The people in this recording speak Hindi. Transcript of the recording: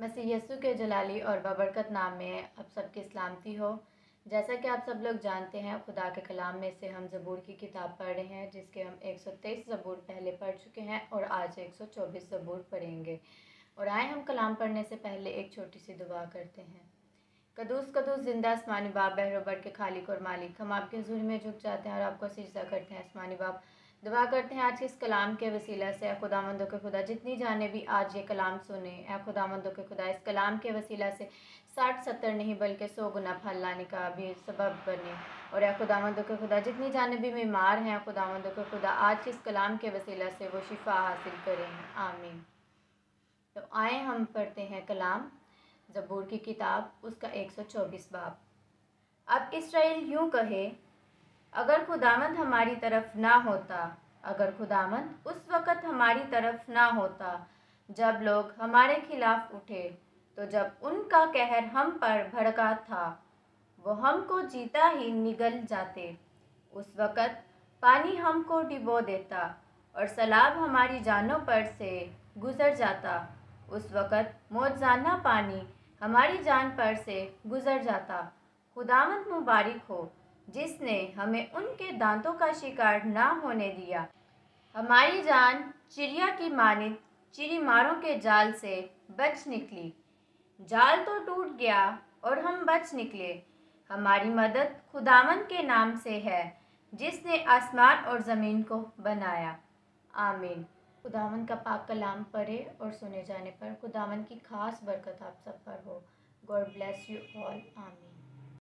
मसीह यस्सु के जलाली और बबरकत नाम में आप सबकी सलामती हो। जैसा कि आप सब लोग जानते हैं, खुदा के कलाम में से हम ज़बूर की किताब पढ़ रहे हैं, जिसके हम 123 ज़बूर पहले पढ़ चुके हैं और आज 124 ज़बूर पढ़ेंगे। और आए हम कलाम पढ़ने से पहले एक छोटी सी दुआ करते हैं। कदूस कदूस जिंदा आसमानी बाप, बहरोबर के खालिक और मालिक, हम आपके हुजूर में झुक जाते हैं और आपको सिजदा करते हैं। आसमानी बाप, दुआ करते हैं आज के इस कलाम के वसीला से खुदावंदों के खुदा जितनी जाने भी आज ये कलाम सुने, खुदावंदों के खुदा इस कलाम के वसीला से 60-70 नहीं बल्कि 100 गुना फल लाने का भी सबब बने। और खुदावंदों के खुदा जितनी जाने भी बीमार हैं, खुदावंदों के खुदा आज के इस कलाम के वसीला से वो शिफा हासिल करें, आमीन। तो आए हम पढ़ते हैं कलाम ज़बूर की किताब, उसका 124 बाब। अब इस्राएल यूँ कहे, अगर खुदावंद हमारी तरफ ना होता, अगर खुदावंद उस वक़्त हमारी तरफ ना होता जब लोग हमारे खिलाफ उठे, तो जब उनका कहर हम पर भड़का था, वो हमको जीता ही निगल जाते। उस वक़्त पानी हमको डिबो देता और सैलाब हमारी जानों पर से गुज़र जाता। उस वक़्त मौजज़ाना पानी हमारी जान पर से गुज़र जाता। खुदावंद मुबारक हो जिसने हमें उनके दांतों का शिकार ना होने दिया। हमारी जान चिड़िया की मानिंद चिड़ीमारों के जाल से बच निकली। जाल तो टूट गया और हम बच निकले। हमारी मदद खुदावंद के नाम से है, जिसने आसमान और ज़मीन को बनाया, आमीन। खुदावंद का पाक कलाम पढ़े और सुने जाने पर खुदावंद की खास बरकत आप सब पर हो। गॉड ब्लेस यू ऑल, आमीन।